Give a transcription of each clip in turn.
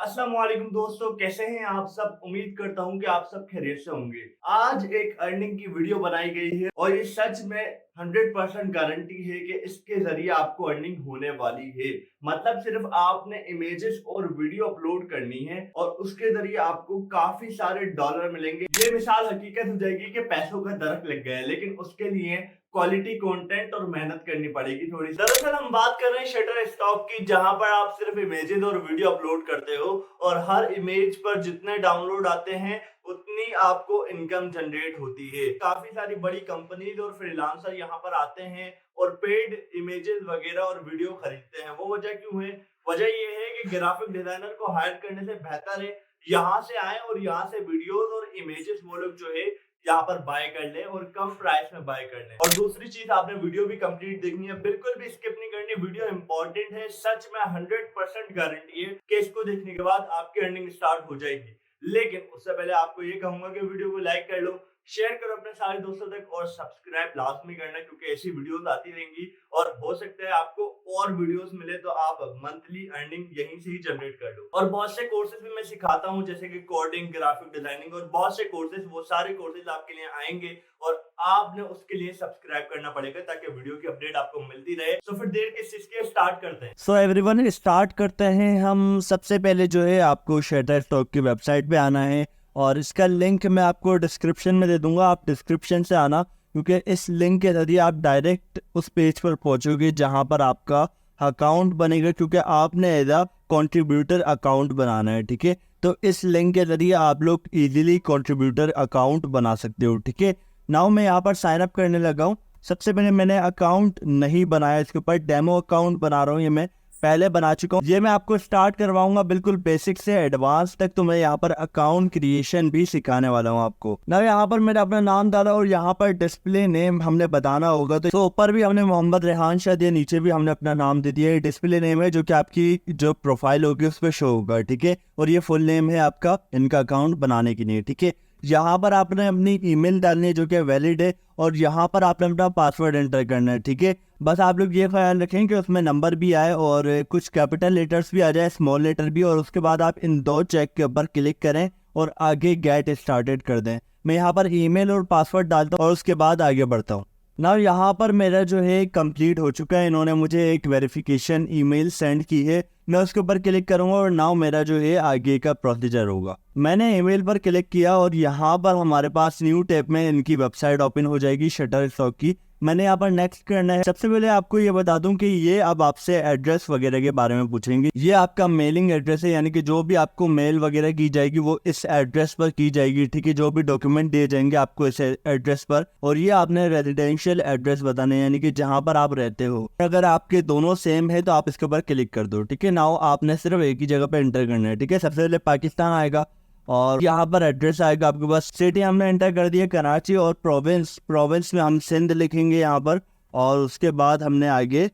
अस्सलाम वालेकुम दोस्तों, कैसे हैं आप सब। उम्मीद करता हूं कि आप सब खैरियत से होंगे। आज एक अर्निंग की वीडियो बनाई गई है और ये सच में 100% गारंटी है कि इसके जरिए आपको अर्निंग होने वाली है। मतलब सिर्फ आपने इमेजेस और वीडियो अपलोड करनी है और उसके जरिए आपको काफी सारे डॉलर मिलेंगे। ये मिसाल हकीकत हो जाएगी कि पैसों का दरख्त लग गया है, लेकिन उसके लिए क्वालिटी कंटेंट और मेहनत करनी पड़ेगी थोड़ी सी। दरअसल हम बात कर रहे हैं शटर स्टॉक की, जहां पर आप सिर्फ इमेजेस और वीडियो अपलोड करते हो और हर इमेज पर जितने डाउनलोड आते हैं उतनी आपको इनकम जनरेट होती है। काफी सारी बड़ी कंपनीज और फ्रीलांसर यहाँ पर आते हैं और पेड इमेजेस वगैरह और वीडियो खरीदते हैं। वो वजह क्यों है? वजह ये है कि ग्राफिक डिजाइनर को हायर करने से बेहतर है यहाँ से आए और यहाँ से वीडियोस और इमेजेस वो लोग जो है यहाँ पर बाय कर ले और कम प्राइस में बाय कर ले। और दूसरी चीज, आपने वीडियो भी कंप्लीट देखनी है, बिल्कुल भी स्किप नहीं करनी। वीडियो इंपॉर्टेंट है, सच में 100% गारंटी है कि इसको देखने के बाद आपकी अर्निंग स्टार्ट हो जाएगी। लेकिन उससे पहले आपको ये कहूंगा कि वीडियो को लाइक कर लो, शेयर करो अपने सारे दोस्तों तक और सब्सक्राइब लाजमी करना, क्योंकि ऐसी वीडियोस आती रहेंगी और हो सकता है आपको और वीडियोस मिले तो आप मंथली अर्निंग यहीं से ही जनरेट कर लो। और बहुत से कोर्सेज भी मैं सिखाता हूं, जैसे कि कोडिंग, ग्राफिक डिजाइनिंग और बहुत से कोर्सेज, वो सारे कोर्सेज आपके लिए आएंगे और आपने उसके लिए सब्सक्राइब करना पड़ेगा ताकि वीडियो की अपडेट आपको मिलती रहे। तो फिर देर किस चीज के, स्टार्ट करते हैं। सो एवरीवन, स्टार्ट करते हैं हम। सबसे पहले जो है आपको शटरस्टॉक की वेबसाइट पे आना है और इसका लिंक मैं आपको डिस्क्रिप्शन में दे दूंगा। आप डिस्क्रिप्शन से आना, क्योंकि इस लिंक के जरिए आप डायरेक्ट उस पेज पर पहुंचोगे जहां पर आपका अकाउंट बनेगा, क्योंकि आपने एज अ कंट्रीब्यूटर अकाउंट बनाना है। ठीक है, तो इस लिंक के जरिए आप लोग इजीली कंट्रीब्यूटर अकाउंट बना सकते हो। ठीक है, नाउ मैं यहाँ पर साइन अप करने लगा हूँ। सबसे पहले मैंने अकाउंट नहीं बनाया, इसके ऊपर डेमो अकाउंट बना रहा हूँ। ये मैं पहले बना चुका हूँ। ये मैं आपको स्टार्ट करवाऊंगा बिल्कुल बेसिक से एडवांस तक। तो मैं यहाँ पर अकाउंट क्रिएशन भी सिखाने वाला हूँ आपको ना। यहाँ पर मैंने अपना नाम डाला और यहाँ पर डिस्प्ले नेम हमने बताना होगा। तो ऊपर भी हमने मोहम्मद रेहान शाह दिया, नीचे भी हमने अपना नाम दे दिया। डिस्प्ले नेम है जो कि आपकी जो प्रोफाइल होगी उस पर शो होगा। ठीक है, और ये फुल नेम है आपका इनका अकाउंट बनाने के लिए। ठीक है, यहाँ पर आपने अपनी ईमेल डालनी है जो कि वैलिड है और यहाँ पर आपने अपना पासवर्ड एंटर करना है। ठीक है, बस आप लोग ये ख्याल रखें कि उसमें नंबर भी आए और कुछ कैपिटल लेटर्स भी आ जाए, स्मॉल लेटर भी। और उसके बाद आप इन दो चेक के ऊपर क्लिक करें और आगे गेट स्टार्टेड कर दें। मैं यहाँ पर ईमेल और पासवर्ड डालता हूँ और उसके बाद आगे बढ़ता हूँ। ना यहाँ पर मेरा जो है कंप्लीट हो चुका है। इन्होंने मुझे एक वेरिफिकेशन ईमेल सेंड की है, मैं उसके ऊपर क्लिक करूंगा और नाउ मेरा जो है आगे का प्रोसीजर होगा। मैंने ईमेल पर क्लिक किया और यहाँ पर हमारे पास न्यू टैब में इनकी वेबसाइट ओपन हो जाएगी शटरस्टॉक की। मैंने यहाँ पर नेक्स्ट करना है। सबसे पहले आपको ये बता दूं कि ये अब आपसे एड्रेस वगैरह के बारे में पूछेंगे। ये आपका मेलिंग एड्रेस है, यानी कि जो भी आपको मेल वगैरह की जाएगी वो इस एड्रेस पर की जाएगी। ठीक है, जो भी डॉक्यूमेंट दिए जाएंगे आपको इस एड्रेस पर। और ये आपने रेजिडेंशियल एड्रेस बताना है, यानी कि जहाँ पर आप रहते हो। अगर आपके दोनों सेम है तो आप इसके ऊपर क्लिक कर दो। ठीक है, नाउ आपने सिर्फ एक ही जगह पर एंटर करना है। ठीक है, सबसे पहले पाकिस्तान आएगा और यहाँ पर एड्रेस आएगा आपके पास। सिटी हमने एंटर कर दिया कराची और प्रोविंस में हम सिंध लिखेंगे यहाँ पर। और उसके बाद हमने आगे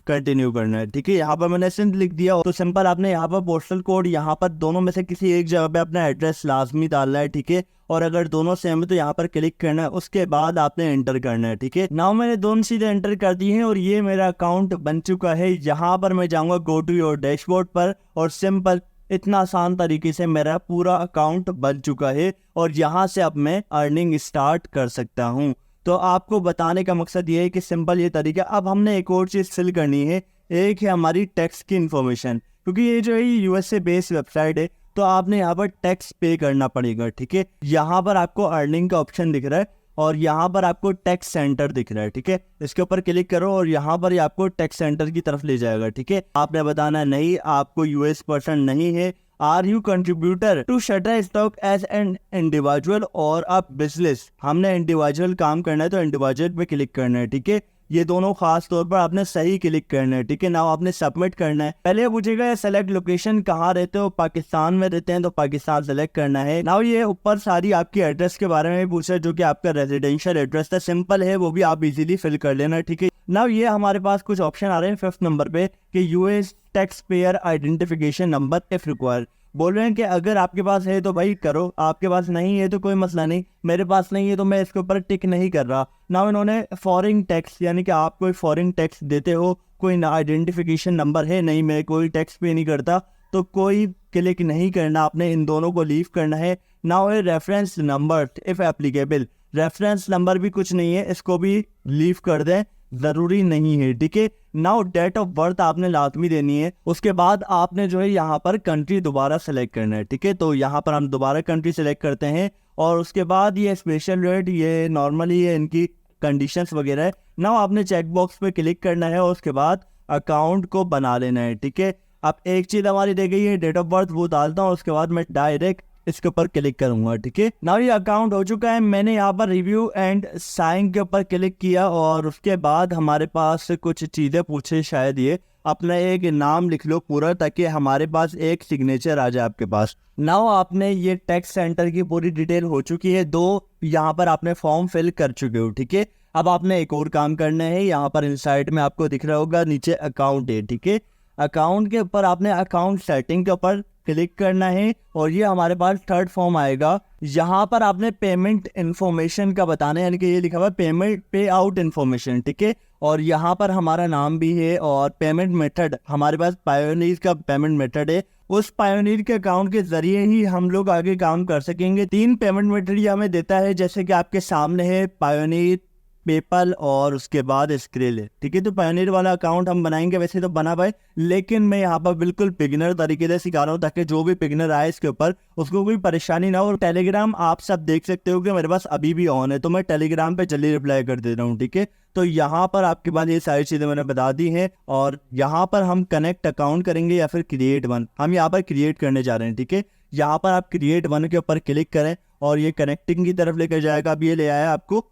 कंटिन्यू करना है। ठीक है, यहाँ पर मैंने सिंध लिख दिया। तो सिंपल आपने यहाँ पर पोस्टल कोड, यहाँ पर दोनों में से किसी एक जगह पे अपना एड्रेस लाजमी डालना है। ठीक है, और अगर दोनों सेम है तो यहाँ पर क्लिक करना है, उसके बाद आपने एंटर करना है। ठीक है, नाउ मैंने दोनों चीजें एंटर कर दी हैं और ये मेरा अकाउंट बन चुका है। यहाँ पर मैं जाऊंगा गो टू योर डैशबोर्ड पर और सिंपल इतना आसान तरीके से मेरा पूरा अकाउंट बन चुका है और यहाँ से अब मैं अर्निंग स्टार्ट कर सकता हूँ। तो आपको बताने का मकसद ये है कि सिंपल ये तरीका। अब हमने एक और चीज़ फिल करनी है, एक है हमारी टैक्स की इन्फॉर्मेशन, क्योंकि ये जो है यूएसए बेस्ड वेबसाइट है तो आपने यहाँ पर टैक्स पे करना पड़ेगा। ठीक है, यहाँ पर आपको अर्निंग का ऑप्शन दिख रहा है और यहाँ पर आपको टैक्स सेंटर दिख रहा है। ठीक है, इसके ऊपर क्लिक करो और यहाँ पर आपको टैक्स सेंटर की तरफ ले जाएगा। ठीक है, आपने बताना नहीं, आपको यूएस पर्सन नहीं है। Are you contributor to Shutterstock as an individual और अ बिजनेस। हमने इंडिविजुअल काम करना है तो इंडिविजुअल पे क्लिक करना है। ठीक है, ये दोनों खास तौर पर आपने सही क्लिक करना है। ठीक है, नाउ आपने सबमिट करना है। पहले पूछेगा सेलेक्ट लोकेशन, कहाँ रहते हो। पाकिस्तान में रहते हैं तो पाकिस्तान सेलेक्ट करना है। नाउ ये ऊपर सारी आपकी एड्रेस के बारे में पूछा है, जो कि आपका रेजिडेंशियल एड्रेस था। सिंपल है, वो भी आप इजीली फिल कर लेना। ठीक है, नाउ ये हमारे पास कुछ ऑप्शन आ रहे हैं 5th नंबर पे कि US tax payer identification number if required. बोल रहे हैं कि अगर आपके पास है तो भाई करो, आपके पास नहीं है तो कोई मसला नहीं। मेरे पास नहीं है तो मैं इसके ऊपर टिक नहीं कर रहा ना। इन्होंने फॉरेन टैक्स, यानी कि आप कोई फॉरेन टैक्स देते हो, कोई आइडेंटिफिकेशन नंबर है नहीं, मैं कोई टैक्स पे नहीं करता, तो कोई क्लिक नहीं करना, आपने इन दोनों को लीव करना है। Now a reference number if applicable, reference number भी कुछ नहीं है, इसको भी लीव कर दें, जरूरी नहीं है, ठीक है। नाउ डेट ऑफ बर्थ आपने लाजमी देनी है। उसके बाद आपने जो है यहाँ पर कंट्री दोबारा सेलेक्ट करना है, ठीक है। तो यहाँ पर हम दोबारा कंट्री सेलेक्ट करते हैं और उसके बाद ये स्पेशल रेट, ये नॉर्मली ये इनकी कंडीशंस वगैरह है। नाउ आपने चेक बॉक्स पे क्लिक करना है और उसके बाद अकाउंट को बना लेना है, ठीक है। अब एक चीज हमारी दे गई है डेट ऑफ बर्थ, वो डालता हूँ, उसके बाद मैं डायरेक्ट इसके ऊपर क्लिक करूंगा, ठीक है। नाउ ये अकाउंट हो चुका है। मैंने यहाँ पर रिव्यू एंड साइन के ऊपर क्लिक किया और उसके बाद हमारे पास कुछ चीजें पूछे, शायद ये अपना एक नाम लिख लो पूरा, ताकि हमारे पास एक सिग्नेचर आ जाए आपके पास। नाउ आपने ये टैक्स सेंटर की पूरी डिटेल हो चुकी है, 2 यहाँ पर आपने फॉर्म फिल कर चुके हो, ठीक है। अब आपने एक और काम करना है, यहाँ पर इनसाइड में आपको दिख रहा होगा नीचे अकाउंट है, ठीक है। अकाउंट के ऊपर आपने अकाउंट सेटिंग के ऊपर क्लिक करना है और ये हमारे पास थर्ड फॉर्म आएगा। यहाँ पर आपने पेमेंट इन्फॉर्मेशन का बताना है, यानी कि ये लिखा हुआ है पेमेंट पे आउट इन्फॉर्मेशन, ठीक है। और यहाँ पर हमारा नाम भी है और पेमेंट मेथड हमारे पास पायोनियर का पेमेंट मेथड है। उस पायोनियर के अकाउंट के जरिए ही हम लोग आगे काम कर सकेंगे। 3 पेमेंट मेथड ये हमें देता है, जैसे कि आपके सामने है पायोनियर, पेपल और उसके बाद स्क्रिल है, ठीक है। तो पायोनियर वाला अकाउंट हम बनाएंगे, वैसे तो बना पाए, लेकिन मैं यहाँ पर बिल्कुल बिगिनर तरीके से सिखा रहा हूँ ताकि जो भी बिगिनर आए इसके ऊपर उसको कोई परेशानी ना हो। टेलीग्राम आप सब देख सकते हो कि मेरे पास अभी भी ऑन है, तो मैं टेलीग्राम पे जल्दी रिप्लाई कर दे रहा हूँ, ठीक है। तो यहाँ पर आपके पास ये सारी चीजें मैंने बता दी हैं और यहाँ पर हम कनेक्ट अकाउंट करेंगे या फिर क्रिएट वन, हम यहाँ पर क्रिएट करने जा रहे हैं, ठीक है। यहाँ पर आप क्रिएट वन के ऊपर क्लिक करें और ये कनेक्टिंग की तरफ लेकर जाएगा। अब ये ले आया आपको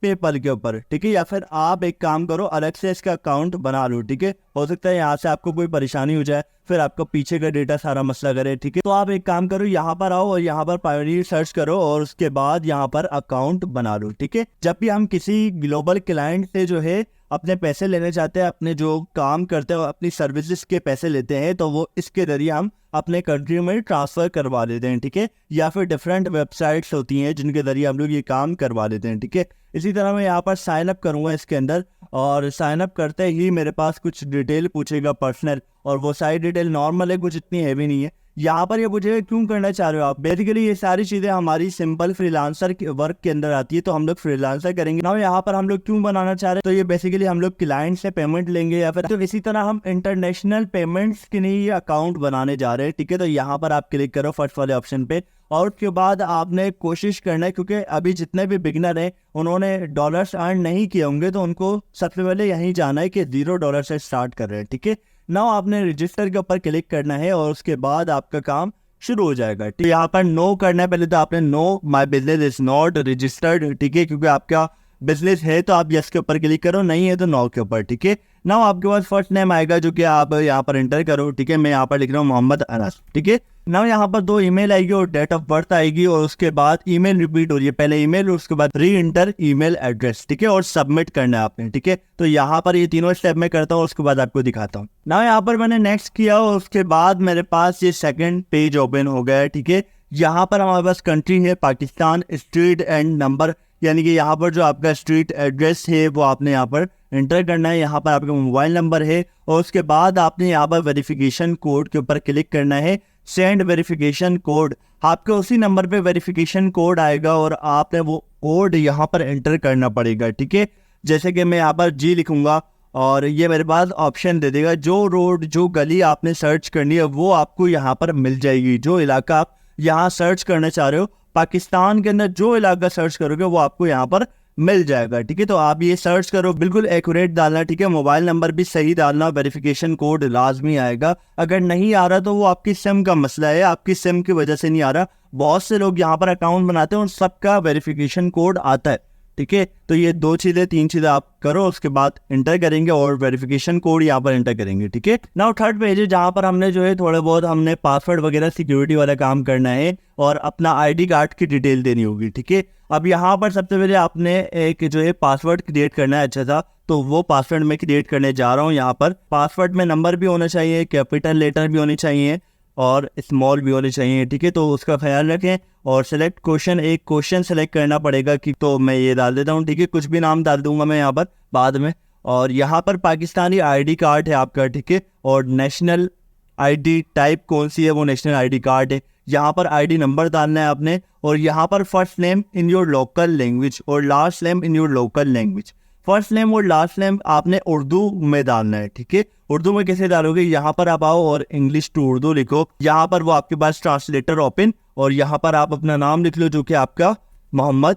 पेपल के ऊपर, ठीक है। या फिर आप एक काम करो, अलग से इसका अकाउंट बना लो, ठीक है। हो सकता है यहाँ से आपको कोई परेशानी हो जाए, फिर आपको पीछे का डेटा सारा मसला करे, ठीक है। तो आप एक काम करो, यहाँ पर आओ और यहाँ पर पायोनियर सर्च करो और उसके बाद यहाँ पर अकाउंट बना लो, ठीक है। जब भी हम किसी ग्लोबल क्लाइंट से जो है अपने पैसे लेने चाहते हैं, अपने जो काम करते हैं अपनी सर्विसेज के पैसे लेते हैं, तो वो इसके जरिए हम अपने कंट्री में ट्रांसफर करवा देते हैं, ठीक है। या फिर डिफरेंट वेबसाइट्स होती हैं जिनके जरिए हम लोग ये काम करवा देते हैं, ठीक है। इसी तरह मैं यहाँ पर साइन अप करूंगा इसके अंदर और साइन अप करते ही मेरे पास कुछ डिटेल पूछेगा पर्सनल, और वो सारी डिटेल नॉर्मल है, कुछ इतनी हैवी नहीं है। यहाँ पर ये मुझे क्यों करना चाह रहे हो आप, बेसिकली ये सारी चीजें हमारी सिंपल फ्रीलांसर के वर्क के अंदर आती है, तो हम लोग फ्रीलांसर करेंगे ना। यहाँ पर हम लोग क्यों बनाना चाह रहे हैं, तो ये बेसिकली हम लोग क्लाइंट से पेमेंट लेंगे या फिर तो इसी तरह हम इंटरनेशनल पेमेंट्स के लिए ये अकाउंट बनाने जा रहे हैं, ठीक है। तो यहाँ पर आप क्लिक करो फर्स्ट वाले ऑप्शन पे और उसके बाद आपने कोशिश करना है, क्योंकि अभी जितने भी बिगनर हैं उन्होंने डॉलर्स अर्न नहीं किए होंगे, तो उनको सबसे पहले यहीं जाना है कि $0 से स्टार्ट कर रहे हैं, ठीक है। नाउ आपने रजिस्टर के ऊपर क्लिक करना है और उसके बाद आपका काम शुरू हो जाएगा, ठीक है। यहाँ पर नो करना है, पहले तो आपने know my business is not registered, ठीक है, क्योंकि आपका बिजनेस है तो आप यस के ऊपर क्लिक करो, नहीं है तो नो के ऊपर, ठीक है। नाउ आपके पास फर्स्ट नेम आएगा जो कि आप यहाँ पर एंटर करो, ठीक है। मैं यहाँ पर लिख रहा हूँ मोहम्मद अनस, ठीक है। नाउ यहाँ पर 2 ईमेल आएगी और डेट ऑफ बर्थ आएगी और उसके बाद ईमेल रिपीट हो रही है, पहले ईमेल और उसके बाद री इंटर ईमेल एड्रेस, ठीक है, और सबमिट करना है आपने, ठीक है। तो यहाँ पर ये तीनों स्टेप में करता हूँ, उसके बाद आपको दिखाता हूँ। नाउ यहाँ पर मैंने नेक्स्ट किया और उसके बाद मेरे पास ये सेकंड पेज ओपन हो गया है, ठीक है। यहाँ पर हमारे पास कंट्री है पाकिस्तान, स्ट्रीट एंड नंबर, यानी कि यहाँ पर जो आपका स्ट्रीट एड्रेस है वो आपने यहाँ पर एंटर करना है। यहाँ पर आपका मोबाइल नंबर है और उसके बाद आपने यहाँ पर वेरिफिकेशन कोड के ऊपर क्लिक करना है, सेंड वेरिफिकेशन कोड। आपके उसी नंबर पे वेरिफिकेशन कोड आएगा और आपने वो कोड यहाँ पर एंटर करना पड़ेगा, ठीक है। जैसे कि मैं यहाँ पर जी लिखूंगा और ये मेरे पास ऑप्शन दे देगा, जो रोड जो गली आपने सर्च करनी है वो आपको यहाँ पर मिल जाएगी। जो इलाका आप यहाँ सर्च करना चाह रहे हो पाकिस्तान के अंदर, जो इलाका सर्च करोगे वो आपको यहाँ पर मिल जाएगा, ठीक है। तो आप ये सर्च करो, बिल्कुल एक्यूरेट डालना, ठीक है। मोबाइल नंबर भी सही डालना, वेरिफिकेशन कोड लाजमी आएगा। अगर नहीं आ रहा तो वो आपकी सिम का मसला है, आपकी सिम की वजह से नहीं आ रहा। बहुत से लोग यहाँ पर अकाउंट बनाते हैं और सबका वेरिफिकेशन कोड आता है, ठीक है। तो ये 2 चीजें 3 चीजें आप करो, उसके बाद इंटर करेंगे और वेरिफिकेशन कोड यहाँ पर इंटर करेंगे, ठीक है। नाउ थर्ड पेज है जहाँ पर हमने जो है थोड़े बहुत हमने पासवर्ड वगैरह सिक्योरिटी वाला काम करना है और अपना आईडी कार्ड की डिटेल देनी होगी, ठीक है। अब यहाँ पर सबसे पहले आपने एक जो है पासवर्ड क्रिएट करना है अच्छा सा, तो वो पासवर्ड मैं क्रिएट करने जा रहा हूँ। यहाँ पर पासवर्ड में नंबर भी होना चाहिए, कैपिटल लेटर भी होने चाहिए और स्मॉल भी होने चाहिए, ठीक है। तो उसका ख्याल रखें और सेलेक्ट क्वेश्चन, एक क्वेश्चन सेलेक्ट करना पड़ेगा कि, तो मैं ये डाल देता हूँ, ठीक है। कुछ भी नाम डाल दूंगा मैं यहाँ पर बाद में। और यहाँ पर पाकिस्तानी आईडी कार्ड है आपका, ठीक है, और नेशनल आईडी टाइप कौन सी है, वो नेशनल आईडी कार्ड है। यहाँ पर आईडी नंबर डालना है आपने, और यहाँ पर first name in your local language और last name in your local language. First name और लास्ट नेम आपने उर्दू में डालना है, ठीक है। उर्दू में कैसे डालोगे, यहाँ पर आप आओ और इंग्लिश टू उर्दू लिखो। यहाँ पर वो आपके पास ट्रांसलेटर ओपन, और यहाँ पर आप अपना नाम लिख लो, जो कि आपका मोहम्मद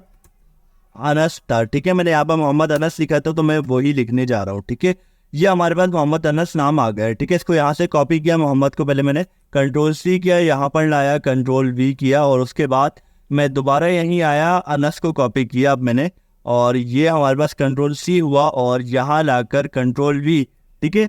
अनस था, ठीक है। मैंने यहाँ पर मोहम्मद अनस लिखा था, तो मैं वही लिखने जा रहा हूँ, ठीक है। ये हमारे पास मोहम्मद अनस नाम आ गया है, ठीक है। इसको यहाँ से कॉपी किया, मोहम्मद को पहले मैंने Ctrl+C किया, यहाँ पर लाया Ctrl+V किया, और उसके बाद मैं दोबारा यहीं आया, अनस को कॉपी किया अब मैंने, और ये हमारे पास Ctrl+C हुआ, और यहाँ लाकर Ctrl+V, ठीक है।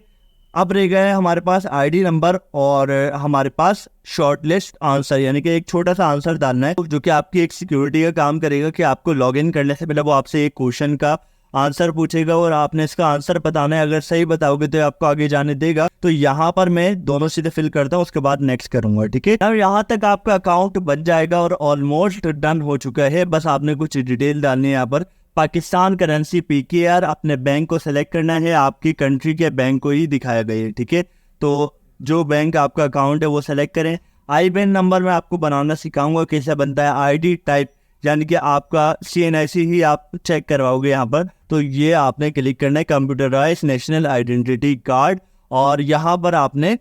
अब रह गया है हमारे पास आईडी नंबर और हमारे पास शॉर्ट लिस्ट आंसर, यानी कि एक छोटा सा आंसर डालना है, जो कि आपकी एक सिक्योरिटी का काम करेगा कि आपको लॉगिन करने से पहले वो आपसे एक क्वेश्चन का आंसर पूछेगा और आपने इसका आंसर बताना है। अगर सही बताओगे तो आपको आगे जाने देगा। तो यहाँ पर मैं दोनों सीधे फिल करता हूँ, उसके बाद नेक्स्ट करूंगा, ठीक है। अब यहाँ तक आपका अकाउंट बन जाएगा और ऑलमोस्ट डन हो चुका है। बस आपने कुछ डिटेल डालनी है। यहाँ पर पाकिस्तान करेंसी PKR अपने बैंक को सेलेक्ट करना है, आपकी कंट्री के बैंक को ही दिखाया गया है, ठीक है। तो जो बैंक आपका अकाउंट है वो सेलेक्ट करें। IBAN नंबर मैं आपको बनाना सिखाऊंगा कैसे बनता है। आईडी टाइप यानी कि आपका CNIC ही आप चेक करवाओगे यहाँ पर, तो ये आपने क्लिक करना है कंप्यूटराइज नेशनल आइडेंटिटी कार्ड, और यहाँ पर आपने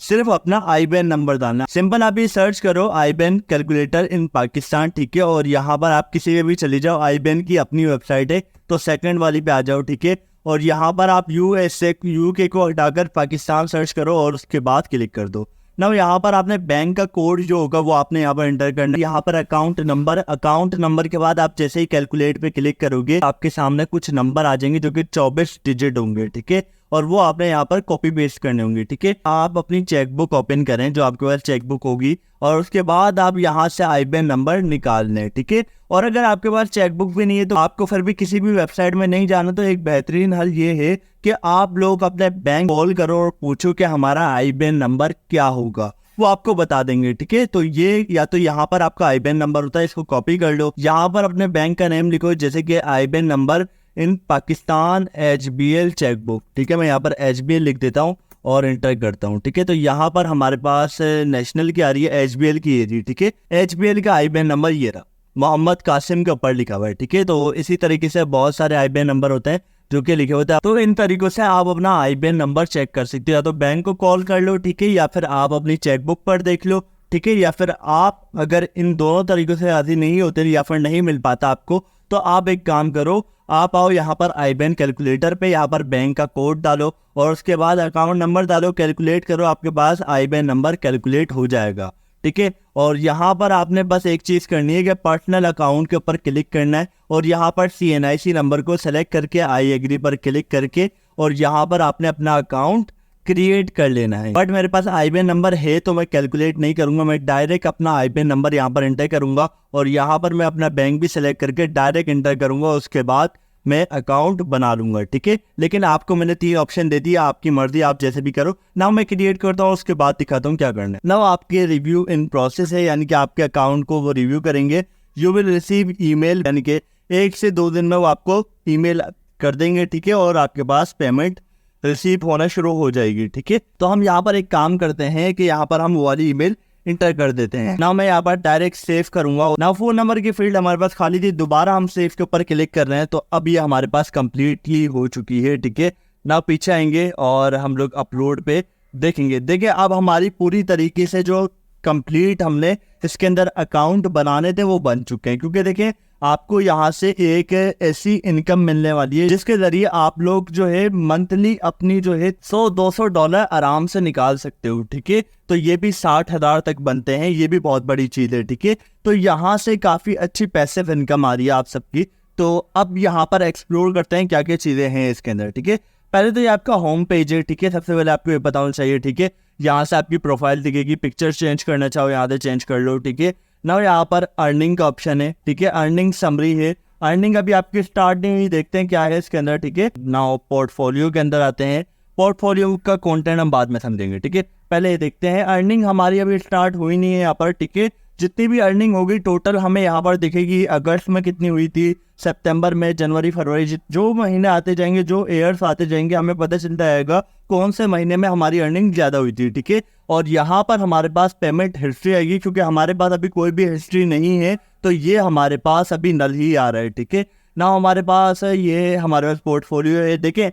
सिर्फ अपना IBAN नंबर डालना। सिंपल आप ये सर्च करो IBAN कैलकुलेटर इन पाकिस्तान, ठीक है। और यहाँ पर आप किसी भी चले जाओ, IBAN की अपनी वेबसाइट है, तो सेकंड वाली पे आ जाओ, ठीक है। और यहाँ पर आप UK को हटाकर पाकिस्तान सर्च करो और उसके बाद क्लिक कर दो। ना यहाँ पर आपने बैंक का कोड जो होगा वो आपने यहाँ पर एंटर करना है। यहाँ पर अकाउंट नंबर के बाद आप जैसे ही कैलकुलेट पे क्लिक करोगे, आपके सामने कुछ नंबर आ जाएंगे जो कि 24 डिजिट होंगे, ठीक है। और वो आपने यहाँ पर कॉपी पेस्ट करने होंगे, ठीक है। आप अपनी चेकबुक ओपन करें, जो आपके पास चेकबुक होगी, और उसके बाद आप यहाँ से IBAN नंबर निकाल लें, ठीक है। और अगर आपके पास चेकबुक भी नहीं है तो आपको फिर भी किसी भी वेबसाइट में नहीं जाना, तो एक बेहतरीन हल ये है कि आप लोग अपने बैंक कॉल करो और पूछो कि हमारा IBAN नंबर क्या होगा, वो आपको बता देंगे, ठीक है। तो ये या तो यहाँ पर आपका IBAN नंबर होता है, इसको कॉपी कर लो, यहाँ पर अपने बैंक का नेम लिखो, जैसे कि IBAN number in Pakistan HBL chequebook, ठीक है। मैं यहाँ पर HBL लिख देता हूँ और एंटर करता हूँ, ठीक है। तो यहाँ पर हमारे पास नेशनल की आ रही है, HBL की है जी, ठीक है। HBL का IBAN नंबर ये रहा, मोहम्मद कासिम के ऊपर लिखा हुआ है, ठीक है। तो इसी तरीके से बहुत सारे IBAN नंबर होते हैं जो कि लिखे होते हैं। तो इन तरीकों से आप अपना IBAN नंबर चेक कर सकते हो, या तो बैंक को कॉल कर लो, ठीक है, या फिर आप अपनी चेकबुक पर देख लो, ठीक है। या फिर आप अगर इन दोनों तरीकों से राजी नहीं होते या फिर नहीं मिल पाता आपको, तो आप एक काम करो, आप आओ यहाँ पर IBAN कैलकुलेटर पे, यहाँ पर बैंक का कोड डालो और उसके बाद अकाउंट नंबर डालो, कैलकुलेट करो, आपके पास IBAN नंबर कैलकुलेट हो जाएगा, ठीक है। और यहाँ पर आपने बस एक चीज़ करनी है कि पर्सनल अकाउंट के ऊपर क्लिक करना है, और यहाँ पर CNIC नंबर को सेलेक्ट करके आई एग्री पर क्लिक करके, और यहाँ पर आपने अपना अकाउंट क्रिएट कर लेना है। बट मेरे पास IBAN नंबर है तो मैं कैलकुलेट नहीं करूंगा, मैं डायरेक्ट अपना IBAN नंबर यहाँ पर एंटर करूंगा, और यहाँ पर मैं अपना बैंक भी सिलेक्ट करके डायरेक्ट एंटर करूंगा, उसके बाद मैं अकाउंट बना लूंगा, ठीक है। लेकिन आपको मैंने 3 ऑप्शन दे दिया, आपकी मर्जी, आप जैसे भी करो ना। मैं क्रिएट करता हूँ, उसके बाद दिखाता हूँ क्या करना है ना। आपके रिव्यू इन प्रोसेस है, यानी कि आपके अकाउंट को वो रिव्यू करेंगे। यू विल रिसीव ईमेल, यानी कि 1 से 2 दिन में वो आपको ईमेल कर देंगे, ठीक है। और आपके पास पेमेंट रिसीव होना शुरू हो जाएगी, ठीक है। तो हम यहाँ पर एक काम करते हैं कि यहाँ पर हम वो वाली ईमेल इंटर कर देते हैं ना। मैं यहाँ पर डायरेक्ट सेव करूंगा ना। फोन नंबर की फील्ड हमारे पास खाली थी, दोबारा हम सेव के ऊपर क्लिक कर रहे हैं, तो अब ये हमारे पास कंप्लीटली हो चुकी है, ठीक है ना। पीछे आएंगे और हम लोग अपलोड पे देखेंगे। देखिए अब हमारी पूरी तरीके से जो कंप्लीट हमने इसके अंदर अकाउंट बनाने थे वो बन चुके हैं, क्योंकि देखिए आपको यहाँ से एक ऐसी इनकम मिलने वाली है जिसके जरिए आप लोग जो है मंथली अपनी जो है $100-200 आराम से निकाल सकते हो, ठीक है। तो ये भी 60,000 तक बनते हैं, ये भी बहुत बड़ी चीज है, ठीक है। तो यहाँ से काफी अच्छी पैसिव इनकम आ रही है आप सबकी। तो अब यहाँ पर एक्सप्लोर करते हैं क्या क्या चीजें हैं इसके अंदर, ठीक है। पहले तो ये आपका होम पेज है, ठीक है। सबसे पहले आपको ये बताना चाहिए, ठीक है। यहाँ से आपकी प्रोफाइल दिखेगी, पिक्चर चेंज करना चाहो यहाँ से चेंज कर लो, ठीक है ना। यहाँ पर अर्निंग का ऑप्शन है, ठीक है। अर्निंग समरी है, अर्निंग अभी आपकी स्टार्ट नहीं हुई, देखते हैं क्या है इसके अंदर, ठीक है ना। पोर्टफोलियो के अंदर आते हैं, पोर्टफोलियो का कंटेंट हम बाद में समझेंगे, ठीक है। पहले देखते हैं, अर्निंग हमारी अभी स्टार्ट हुई नहीं है यहाँ पर, ठीक है। जितनी भी अर्निंग होगी टोटल हमें यहाँ पर दिखेगी। अगस्त में कितनी हुई थी, सितंबर में, जनवरी, फरवरी, जो महीने आते जाएंगे, जो ईयर्स आते जाएंगे, हमें पता चलता जाएगा कौन से महीने में हमारी अर्निंग ज़्यादा हुई थी, ठीक है। और यहाँ पर हमारे पास पेमेंट हिस्ट्री आएगी, क्योंकि हमारे पास अभी कोई भी हिस्ट्री नहीं है, तो ये हमारे पास अभी नल ही आ रहा है, ठीक है ना। हमारे पास ये हमारे पास पोर्टफोलियो है। देखें,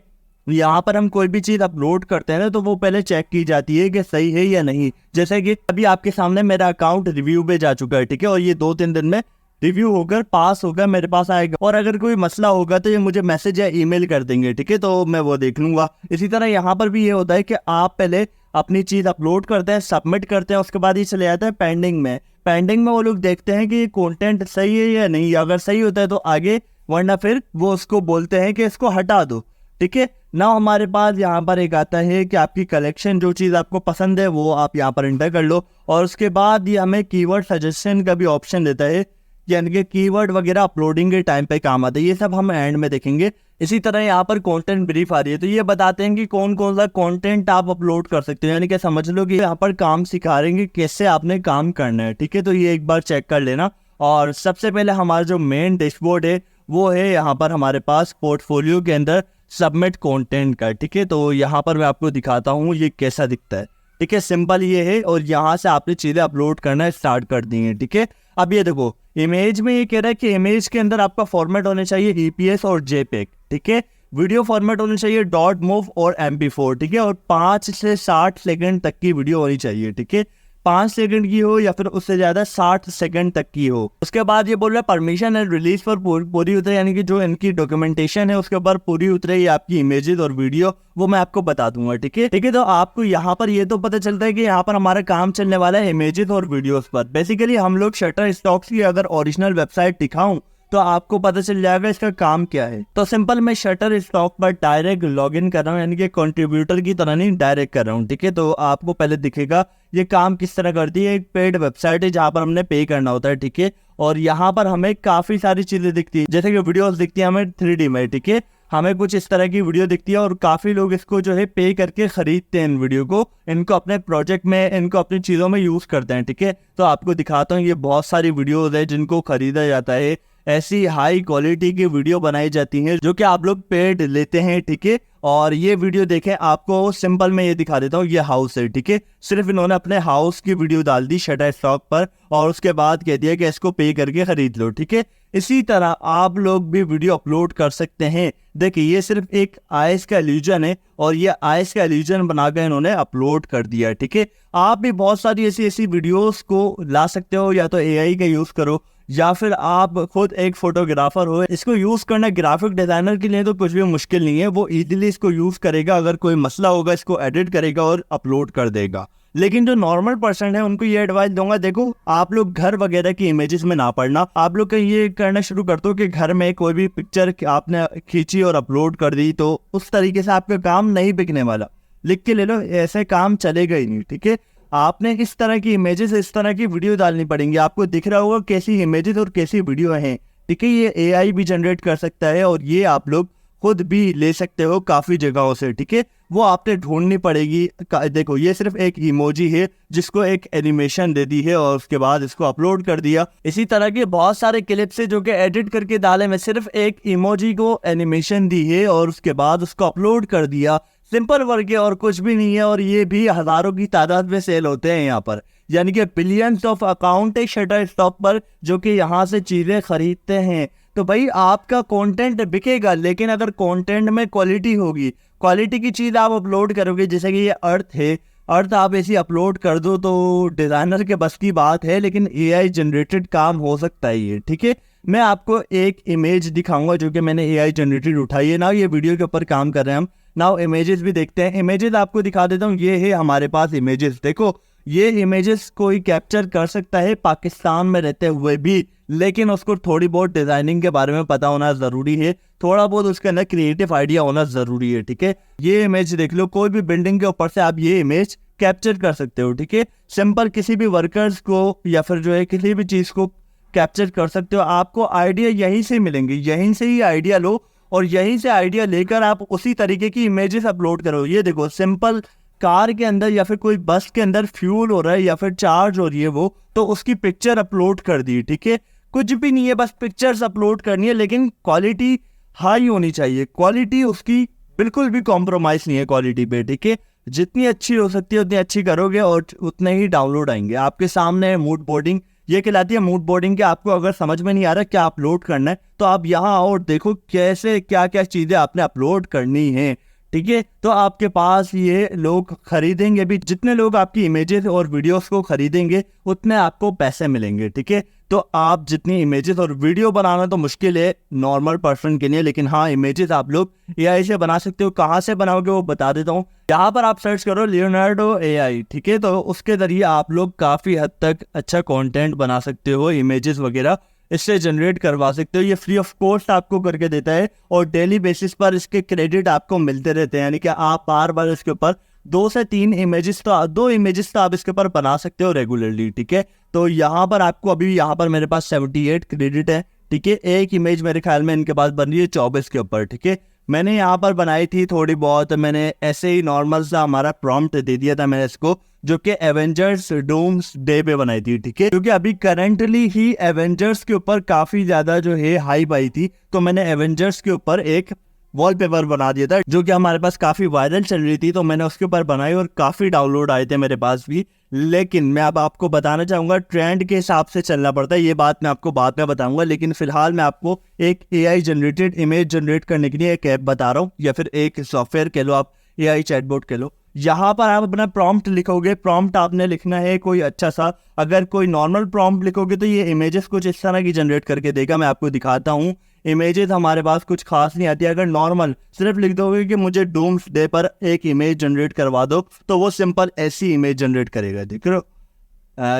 यहाँ पर हम कोई भी चीज़ अपलोड करते हैं ना, तो वो पहले चेक की जाती है कि सही है या नहीं। जैसे कि अभी आपके सामने मेरा अकाउंट रिव्यू पे जा चुका है, ठीक है, और ये 2-3 दिन में रिव्यू होकर पास होकर मेरे पास आएगा। और अगर कोई मसला होगा तो ये मुझे मैसेज या ईमेल कर देंगे, ठीक है, तो मैं वो देख लूंगा। इसी तरह यहाँ पर भी ये होता है कि आप पहले अपनी चीज़ अपलोड करते हैं, सबमिट करते हैं, उसके बाद ये चले जाता है पेंडिंग में। पेंडिंग में वो लोग देखते हैं कि ये कंटेंट सही है या नहीं। अगर सही होता है तो आगे, वरना फिर वो उसको बोलते हैं कि इसको हटा दो, ठीक है ना। हमारे पास यहाँ पर एक आता है कि आपकी कलेक्शन, जो चीज़ आपको पसंद है वो आप यहाँ पर एंटर कर लो। और उसके बाद ये हमें कीवर्ड सजेशन का भी ऑप्शन देता है, यानी कि कीवर्ड वगैरह अपलोडिंग के टाइम पे काम आता है। ये सब हम एंड में देखेंगे। इसी तरह यहाँ पर कंटेंट ब्रीफ आ रही है, तो ये बताते हैं कि कौन कौन सा कंटेंट आप अपलोड कर सकते हैं। यानी कि समझ लो कि यहाँ पर काम सिखा रहे हैं कि कैसे आपने काम करना है, ठीक है। तो ये एक बार चेक कर लेना। और सबसे पहले हमारा जो मेन डैशबोर्ड है वो है यहाँ पर हमारे पास पोर्टफोलियो के अंदर सबमिट कंटेंट का, ठीक है। तो यहाँ पर मैं आपको दिखाता हूँ ये कैसा दिखता है, ठीक है। सिंपल ये है, और यहाँ से आपने चीज़ें अपलोड करना स्टार्ट कर दी हैं, ठीक है। अब ये देखो, इमेज में ये कह रहा है कि इमेज के अंदर आपका फॉर्मेट होने चाहिए EPS और JPEG, ठीक है। वीडियो फॉर्मेट होने चाहिए .mov और MP4, ठीक है। और 5 से 60 सेकंड तक की वीडियो होनी चाहिए, ठीक है। 5 सेकंड की हो या फिर उससे ज़्यादा 60 सेकंड तक की हो। उसके बाद ये बोल रहा है परमिशन एंड रिलीज पर पूरी उतरे, यानी कि जो इनकी डॉक्यूमेंटेशन है उसके ऊपर पूरी उतरे ये आपकी इमेजेस और वीडियो, वो मैं आपको बता दूंगा, ठीक है, ठीक है। तो आपको यहाँ पर ये तो पता चलता है कि यहाँ पर हमारा काम चलने वाला है इमेजेस और वीडियोस पर। बेसिकली हम लोग शटरस्टॉक्स की अगर ओरिजिनल वेबसाइट दिखाऊं तो आपको पता चल जाएगा इसका काम क्या है। तो सिंपल मैं शटरस्टॉक पर डायरेक्ट लॉगिन कर रहा हूँ, यानी कि कंट्रीब्यूटर की तरह नहीं, डायरेक्ट कर रहा हूँ, ठीक है। तो आपको पहले दिखेगा ये काम किस तरह करती है। एक पेड वेबसाइट है जहाँ पर हमने पे करना होता है, ठीक है। और यहाँ पर हमें काफी सारी चीजें दिखती है, जैसे कि वीडियोस दिखती है हमें 3D में, ठीक है। हमें कुछ इस तरह की वीडियो दिखती है और काफी लोग इसको जो है पे करके खरीदते हैं इन वीडियो को, इनको अपने प्रोजेक्ट में, इनको अपनी चीजों में यूज करते हैं, ठीक है। तो आपको दिखाता हूँ, ये बहुत सारी वीडियोस है जिनको खरीदा जाता है। ऐसी हाई क्वालिटी की वीडियो बनाई जाती हैं जो कि आप लोग पेड लेते हैं, ठीक है। और ये वीडियो देखें, आपको सिंपल में ये दिखा देता हूँ, ये हाउस है, ठीक है। सिर्फ इन्होंने अपने हाउस की वीडियो डाल दी शटरस्टॉक पर और उसके बाद कह दिया कि इसको पे करके खरीद लो, ठीक है। इसी तरह आप लोग भी वीडियो अपलोड कर सकते हैं। देखिए, ये सिर्फ एक आइस का इल्यूजन है और ये आइस का इल्यूजन बनाकर इन्होंने अपलोड कर दिया, ठीक है। आप भी बहुत सारी ऐसी वीडियोस को ला सकते हो, या तो AI का यूज करो या फिर आप खुद एक फोटोग्राफर हो। इसको यूज करना ग्राफिक डिजाइनर के लिए तो कुछ भी मुश्किल नहीं है, वो इजीली इसको यूज करेगा। अगर कोई मसला होगा इसको एडिट करेगा और अपलोड कर देगा। लेकिन जो नॉर्मल पर्सन है उनको ये एडवाइस दूंगा, देखो आप लोग घर वगैरह की इमेजेस में ना पड़ना। आप लोग ये करना शुरू कर दो कि घर में कोई भी पिक्चर आपने खींची और अपलोड कर दी, तो उस तरीके से आपका काम नहीं बिकने वाला। लिख के ले लो, ऐसे काम चलेगा ही नहीं, ठीक है। आपने इस तरह की इमेजेस, इस तरह की वीडियो डालनी पड़ेंगी। आपको दिख रहा होगा कैसी इमेजेस और कैसी वीडियो हैं, ठीक है। ये AI भी जनरेट कर सकता है और ये आप लोग खुद भी ले सकते हो काफ़ी जगहों से, ठीक है। वो आपने ढूंढनी पड़ेगी। देखो, ये सिर्फ एक इमोजी है जिसको एक एनिमेशन दे दी है और उसके बाद इसको अपलोड कर दिया। इसी तरह के बहुत सारे क्लिप्स है जो कि एडिट करके डाले। मैं सिर्फ एक इमोजी को एनिमेशन दी है और उसके बाद उसको अपलोड कर दिया। सिंपल वर्क है और कुछ भी नहीं है। और ये भी हजारों की तादाद में सेल होते हैं यहाँ पर, यानी कि बिलियंस ऑफ अकाउंट है शटरस्टॉक पर जो कि यहाँ से चीज़ें खरीदते हैं। तो भाई आपका कंटेंट बिकेगा, लेकिन अगर कंटेंट में क्वालिटी होगी, क्वालिटी की चीज़ आप अपलोड करोगे, जैसे कि ये अर्थ है, अर्थ आप ऐसी अपलोड कर दो तो डिज़ाइनर के बस की बात है, लेकिन AI जनरेटेड काम हो सकता है ये, ठीक है। मैं आपको एक इमेज दिखाऊंगा जो कि मैंने AI जनरेटेड उठाई है ना। ये वीडियो के ऊपर काम कर रहे हैं हम ना। इमेजेस भी देखते हैं, इमेजेस आपको दिखा देता हूँ। ये है हमारे पास इमेजेस, देखो ये इमेजेस कोई कैप्चर कर सकता है पाकिस्तान में रहते हुए भी, लेकिन उसको थोड़ी बहुत डिजाइनिंग के बारे में पता होना जरूरी है, थोड़ा बहुत उसके अंदर क्रिएटिव आइडिया होना जरूरी है, ठीक है। ये इमेज देख लो, कोई भी बिल्डिंग के ऊपर से आप ये इमेज कैप्चर कर सकते हो, ठीक है। सिंपल किसी भी वर्कर्स को या फिर जो है किसी भी चीज को कैप्चर कर सकते हो। आपको आइडिया यहीं से मिलेंगे, यहीं से ही आइडिया लो और यहीं से आइडिया लेकर आप उसी तरीके की इमेजेस अपलोड करो। ये देखो, सिंपल कार के अंदर या फिर कोई बस के अंदर फ्यूल हो रहा है या फिर चार्ज हो रही है वो, तो उसकी पिक्चर अपलोड कर दी, ठीक है। कुछ भी नहीं है, बस पिक्चर्स अपलोड करनी है, लेकिन क्वालिटी हाई होनी चाहिए। क्वालिटी उसकी बिल्कुल भी कॉम्प्रोमाइज़ नहीं है क्वालिटी पे, ठीक है। जितनी अच्छी हो सकती है उतनी अच्छी करोगे और उतने ही डाउनलोड आएंगे। आपके सामने मूड बोर्डिंग, ये कहलाती है मूड बोर्डिंग के आपको अगर समझ में नहीं आ रहा क्या अपलोड करना है तो आप यहाँ आओ और देखो कैसे क्या क्या चीज़ें आपने अपलोड करनी है, ठीक है। तो आपके पास ये लोग खरीदेंगे भी, जितने लोग आपकी इमेजेस और वीडियोस को खरीदेंगे उतने आपको पैसे मिलेंगे, ठीक है। तो आप जितनी इमेजेस और वीडियो बनाना तो मुश्किल है नॉर्मल पर्सन के लिए, लेकिन हाँ इमेजेस आप लोग एआई से बना सकते हो। कहाँ से बनाओगे वो बता देता हूँ। यहाँ पर आप सर्च करो लियोनार्डो एआई, ठीक है। तो उसके जरिए आप लोग काफ़ी हद तक अच्छा कंटेंट बना सकते हो, इमेजेस वगैरह इससे जनरेट करवा सकते हो। ये फ्री ऑफ कॉस्ट आपको करके देता है और डेली बेसिस पर इसके क्रेडिट आपको मिलते रहते हैं, यानी कि आप बार बार इसके ऊपर 2 से 3 इमेजेस तो 2 इमेजेस तो आप इसके ऊपर बना सकते हो रेगुलरली, ठीक है। तो यहाँ पर आपको अभी यहाँ पर मेरे पास 78 क्रेडिट है, ठीक है। एक इमेज मेरे ख्याल में इनके पास बन रही है 24 के ऊपर, ठीक है। मैंने यहाँ पर बनाई थी थोड़ी बहुत, मैंने ऐसे ही नॉर्मल सा हमारा प्रॉम्प्ट दे दिया था मैंने इसको, जो कि एवेंजर्स डूम्स डे पे बनाई थी, ठीक है। क्योंकि अभी करंटली ही एवेंजर्स के ऊपर काफी ज्यादा जो है हाइप आई थी, तो मैंने एवेंजर्स के ऊपर एक वॉलपेपर बना दिया था जो कि हमारे पास काफी वायरल चल रही थी, तो मैंने उसके ऊपर बनाई और काफी डाउनलोड आए थे मेरे पास भी। लेकिन मैं अब आपको बताना चाहूंगा ट्रेंड के हिसाब से चलना पड़ता है, ये बात मैं आपको बाद में बताऊंगा। लेकिन फिलहाल मैं आपको एक एआई जनरेटेड इमेज जनरेट करने के लिए एक ऐप बता रहा हूँ, या फिर एक सॉफ्टवेयर कह लो, आप एआई चैटबॉट कह लो। यहाँ पर आप अपना प्रॉम्प्ट लिखोगे, प्रॉम्प्ट आपने लिखना है कोई अच्छा सा। अगर कोई नॉर्मल प्रॉम्प्ट लिखोगे तो ये इमेजेस कुछ इस तरह की जनरेट करके देगा। मैं आपको दिखाता हूँ, इमेजेस हमारे पास कुछ खास नहीं आती। अगर नॉर्मल सिर्फ लिख दोगे कि मुझे डूम्स डे पर एक इमेज जनरेट करवा दो, तो वो सिंपल ऐसी इमेज जनरेट करेगा। देख रहे हो,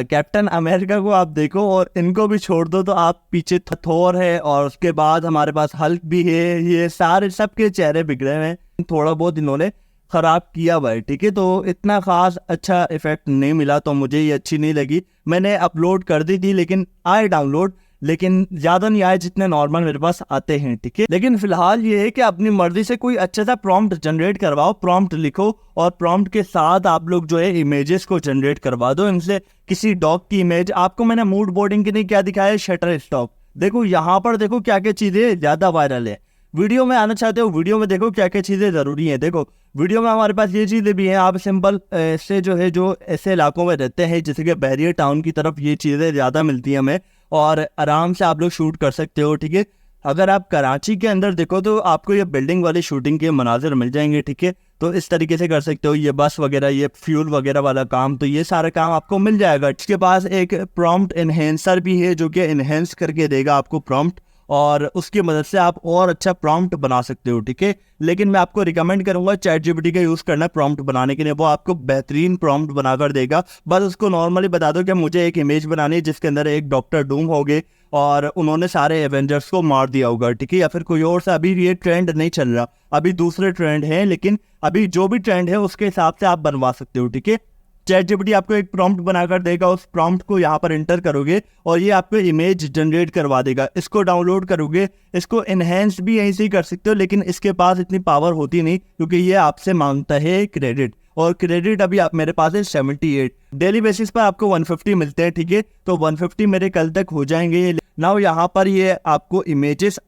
कैप्टन अमेरिका को आप देखो और इनको भी छोड़ दो तो आप पीछे थोर है और उसके बाद हमारे पास हल्क भी है। ये सारे सबके चेहरे बिगड़े हुए हैं, थोड़ा बहुत इन्होंने खराब किया भाई, ठीक है। तो इतना खास अच्छा इफेक्ट नहीं मिला, तो मुझे ये अच्छी नहीं लगी। मैंने अपलोड कर दी थी, लेकिन आए डाउनलोड, लेकिन ज़्यादा नहीं आए जितने नॉर्मल मेरे पास आते हैं, ठीक है। लेकिन फिलहाल ये है कि अपनी मर्जी से कोई अच्छा सा प्रॉम्प्ट जनरेट करवाओ, प्रॉम्प्ट लिखो और प्रॉम्प्ट के साथ आप लोग जो है इमेजेस को जनरेट करवा दो इनसे। किसी डॉग की इमेज, आपको मैंने मूड बोर्डिंग के लिए क्या दिखाया है, शटर स्टॉप। देखो यहाँ पर देखो क्या क्या चीज़ें ज़्यादा वायरल है। वीडियो में आना चाहते हो, वीडियो में देखो क्या क्या चीज़ें ज़रूरी हैं। देखो वीडियो में हमारे पास ये चीज़ें भी हैं, आप सिंपल ऐसे जो है, जो ऐसे इलाकों में रहते हैं जैसे कि बैरियर टाउन की तरफ, ये चीज़ें ज़्यादा मिलती हैं हमें और आराम से आप लोग शूट कर सकते हो, ठीक है। अगर आप कराची के अंदर देखो तो आपको ये बिल्डिंग वाली शूटिंग के मनाजिर मिल जाएंगे, ठीक है। तो इस तरीके से कर सकते हो। ये बस वगैरह, ये फ्यूल वगैरह वाला काम, तो ये सारा काम आपको मिल जाएगा। इसके पास एक प्रॉम्प्ट एनहेंसर भी है जो कि एनहेंस करके देगा आपको प्रॉम्प्ट, और उसकी मदद से आप और अच्छा प्रॉम्प्ट बना सकते हो, ठीक है। लेकिन मैं आपको रिकमेंड करूंगा चैट जीपीटी का यूज़ करना प्रॉम्प्ट बनाने के लिए, वो आपको बेहतरीन प्रॉम्प्ट बनाकर देगा। बस उसको नॉर्मली बता दो कि मुझे एक इमेज बनानी है जिसके अंदर एक डॉक्टर डूम होगे और उन्होंने सारे एवेंजर्स को मार दिया होगा, ठीक है। या फिर कोई और सा, अभी ये ट्रेंड नहीं चल रहा, अभी दूसरे ट्रेंड हैं, लेकिन अभी जो भी ट्रेंड है उसके हिसाब से आप बनवा सकते हो, ठीक है। चैट जीपीटी आपको एक प्रॉम्प्ट बनाकर देगा, उस प्रॉम्प्ट को यहाँ पर एंटर करोगे और ये आपको इमेज जनरेट करवा देगा। इसको डाउनलोड करोगे, इसको एनहेंस भी यहीं से ही कर सकते हो, लेकिन इसके पास इतनी पावर होती नहीं क्योंकि ये आपसे मांगता है क्रेडिट, और क्रेडिट अभी आप मेरे पास है 78। डेली बेसिस पर आपको 150 मिलते हैं, ठीक है। तो 150 मेरे कल तक हो जाएंगे। नाउ यहाँ पर ये आपको इमेजेस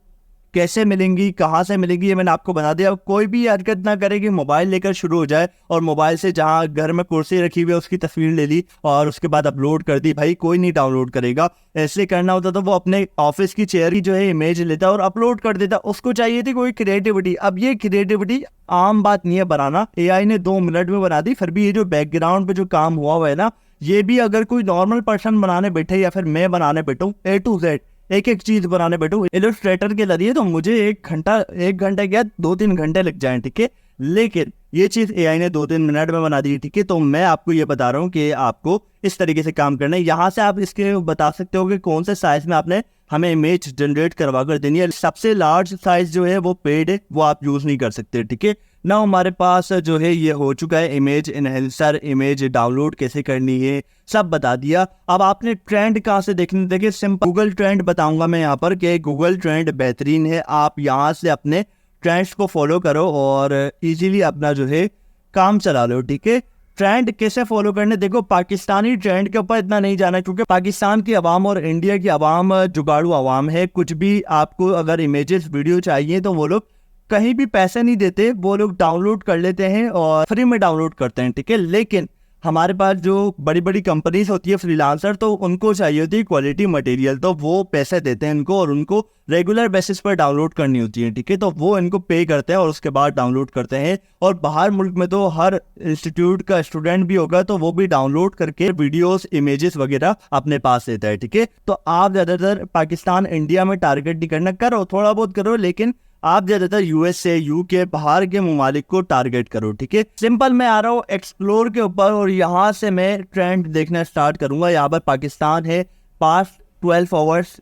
कैसे मिलेंगी, कहाँ से मिलेंगी, ये मैंने आपको बता दिया। कोई भी हरकत ना करे कि मोबाइल लेकर शुरू हो जाए और मोबाइल से जहाँ घर में कुर्सी रखी हुई है उसकी तस्वीर ले ली और उसके बाद अपलोड कर दी, भाई कोई नहीं डाउनलोड करेगा। ऐसे करना होता तो वो अपने ऑफिस की चेयर की जो है इमेज लेता और अपलोड कर देता। उसको चाहिए थी कोई क्रिएटिविटी। अब ये क्रिएटिविटी आम बात नहीं है बनाना, एआई ने 2 मिनट में बना दी। फिर भी ये जो बैकग्राउंड पे जो काम हुआ है ना, ये भी अगर कोई नॉर्मल पर्सन बनाने बैठे या फिर मैं बनाने बैठूं, A to Z एक एक चीज बनाने बैठूं इलस्ट्रेटर के जरिए, तो मुझे 1 घंटा क्या 2-3 घंटे लग जाएं, ठीक है। लेकिन ये चीज एआई ने 2-3 मिनट में बना दी, ठीक है। तो मैं आपको ये बता रहा हूँ कि आपको इस तरीके से काम करना है। यहाँ से आप इसके बता सकते हो कि कौन से साइज में आपने हमें इमेज जनरेट करवा कर देनी है। सबसे लार्ज साइज जो है वो पेड है, वो आप यूज नहीं कर सकते, ठीक है ना। हमारे पास जो है ये हो चुका है इमेज एनहेंसर, इमेज डाउनलोड कैसे करनी है सब बता दिया। अब आपने ट्रेंड कहाँ से देखने, देखिए सिंपल गूगल ट्रेंड बताऊंगा मैं यहाँ पर कि गूगल ट्रेंड बेहतरीन है। आप यहाँ से अपने ट्रेंड्स को फॉलो करो और इजीली अपना जो है काम चला लो, ठीक है। ट्रेंड कैसे फॉलो करने, देखो पाकिस्तानी ट्रेंड के ऊपर इतना नहीं जाना, क्योंकि पाकिस्तान की आवाम और इंडिया की आवाम जुगाड़ू आवाम है। कुछ भी आपको अगर इमेजेस वीडियो चाहिए तो वो लोग कहीं भी पैसे नहीं देते, वो लोग डाउनलोड कर लेते हैं और फ्री में डाउनलोड करते हैं, ठीक है। लेकिन हमारे पास जो बड़ी बड़ी कंपनीज होती है फ्रीलांसर, तो उनको चाहिए होती है क्वालिटी मटेरियल, तो वो पैसे देते हैं इनको और उनको रेगुलर बेसिस पर डाउनलोड करनी होती है, ठीक है। तो वो इनको पे करते हैं और उसके बाद डाउनलोड करते हैं। और बाहर मुल्क में तो हर इंस्टीट्यूट का स्टूडेंट भी होगा तो वो भी डाउनलोड करके वीडियोस इमेजेस वगैरह अपने पास लेता है, ठीक है। तो आप ज़्यादातर पाकिस्तान इंडिया में टारगेट नहीं करना, करो थोड़ा बहुत करो, लेकिन आप ज्यादातर यूएसए यूके बाहर के ममालिक को टारगेट करो, ठीक है। सिंपल मैं आ रहा हूँ एक्सप्लोर के ऊपर और यहाँ से मैं ट्रेंड देखना स्टार्ट करूंगा। यहाँ पर पाकिस्तान है, past 12 hours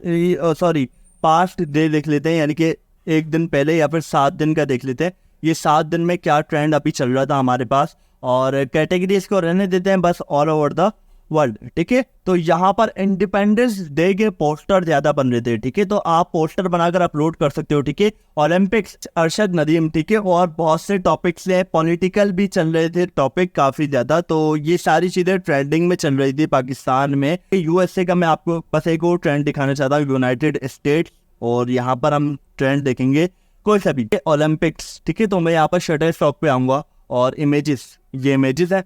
sorry past day देख लेते हैं, यानी कि एक दिन पहले या फिर 7 दिन का देख लेते हैं। ये 7 दिन में क्या ट्रेंड अभी चल रहा था हमारे पास, और कैटेगरीज को रहने देते हैं बस ऑल ओवर द वर्ल्ड, ठीक है। तो यहाँ पर इंडिपेंडेंस डे के पोस्टर ज्यादा बन रहे थे, ठीक है। तो आप पोस्टर बनाकर अपलोड कर सकते हो, ठीक है। ओलंपिक्स अरशद नदीम, ठीक है, और बहुत से टॉपिक्स हैं, पॉलिटिकल भी चल रहे थे टॉपिक काफी ज्यादा। तो ये सारी चीजें ट्रेंडिंग में चल रही थी पाकिस्तान में। यूएसए का मैं आपको बस एक और ट्रेंड दिखाना चाहता हूँ, यूनाइटेड स्टेट्स, और यहाँ पर हम ट्रेंड देखेंगे कोई सा भी ओलंपिक्स, ठीक है। तो मैं यहाँ पर शटर स्टॉक पे आऊंगा और इमेजेस, ये इमेजेस है,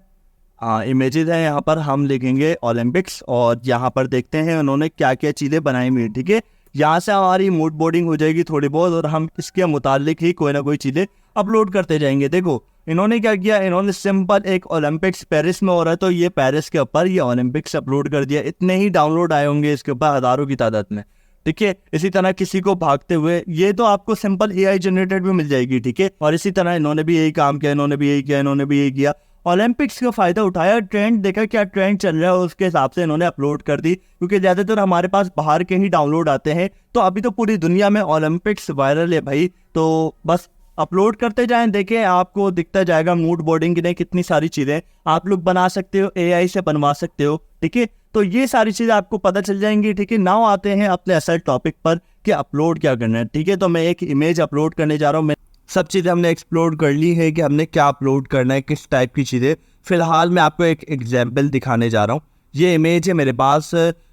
इमेजेस है, यहाँ पर हम लिखेंगे ओलंपिक्स और यहाँ पर देखते हैं उन्होंने क्या क्या चीज़ें बनाई हुई, ठीक है। यहाँ से हमारी मूड बोर्डिंग हो जाएगी थोड़ी बहुत और हम इसके मुतालिक ही कोई ना कोई चीज़ें अपलोड करते जाएंगे। देखो इन्होंने क्या किया, इन्होंने सिंपल एक ओलंपिक्स पेरिस में हो रहा है तो ये पेरिस के ऊपर ये ओलंपिक्स अपलोड कर दिया। इतने ही डाउनलोड आए होंगे इसके ऊपर हज़ारों की तादाद में, ठीक है। इसी तरह किसी को भागते हुए, ये तो आपको सिंपल एआई जनरेटेड भी मिल जाएगी, ठीक है। और इसी तरह इन्होंने भी यही काम किया, इन्होंने भी यही किया, इन्होंने भी यही किया। ओलंपिक्स का फायदा उठाया, ट्रेंड देखा क्या ट्रेंड चल रहा है उसके हिसाब से इन्होंने अपलोड कर दी, क्योंकि ज्यादातर हमारे पास बाहर के ही डाउनलोड आते हैं। तो अभी तो पूरी दुनिया में ओलंपिक्स वायरल है भाई, तो बस अपलोड करते जाएं, देखें आपको दिखता जाएगा मूड बोर्डिंग की कितनी सारी चीजें आप लोग बना सकते हो, एआई से बनवा सकते हो, ठीक है। तो ये सारी चीजें आपको पता चल जाएंगी, ठीक है। नाउ आते हैं अपने असल टॉपिक पर कि अपलोड क्या करना है, ठीक है। तो मैं एक इमेज अपलोड करने जा रहा हूँ। सब चीज़ें हमने एक्सप्लोर कर ली है कि हमने क्या अपलोड करना है, किस टाइप की चीज़ें। फिलहाल मैं आपको एक एग्जाम्पल दिखाने जा रहा हूँ। ये इमेज है मेरे पास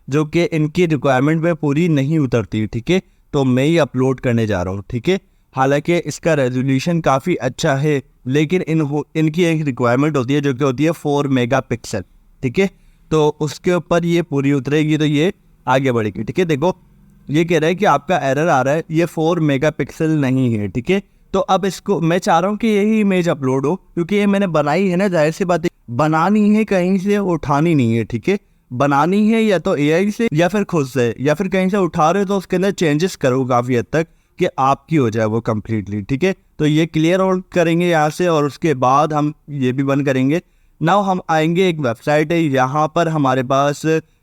जो कि इनकी रिक्वायरमेंट में पूरी नहीं उतरती, ठीक है। तो मैं ये अपलोड करने जा रहा हूँ, ठीक है। हालांकि इसका रेजोल्यूशन काफ़ी अच्छा है, लेकिन इनकी एक रिक्वायरमेंट होती है जो कि होती है 4 मेगापिक्सल, ठीक है। तो उसके ऊपर ये पूरी उतरेगी तो ये आगे बढ़ेगी, ठीक है। देखो ये कह रहा है कि आपका एरर आ रहा है, ये 4 मेगापिक्सल नहीं है, ठीक है। तो अब इसको मैं चाह रहा हूँ कि यही इमेज अपलोड हो, क्योंकि ये मैंने बनाई है ना, जाहिर सी बात है बनानी है, कहीं से उठानी नहीं है, ठीक है। बनानी है या तो एआई से या फिर खुद से, या फिर कहीं से उठा रहे हो तो उसके अंदर चेंजेस करो काफ़ी हद तक कि आपकी हो जाए वो कम्प्लीटली, ठीक है। तो ये क्लियर और करेंगे यहाँ से और उसके बाद हम ये भी बंद करेंगे। नाउ हम आएंगे, एक वेबसाइट है, यहाँ पर हमारे पास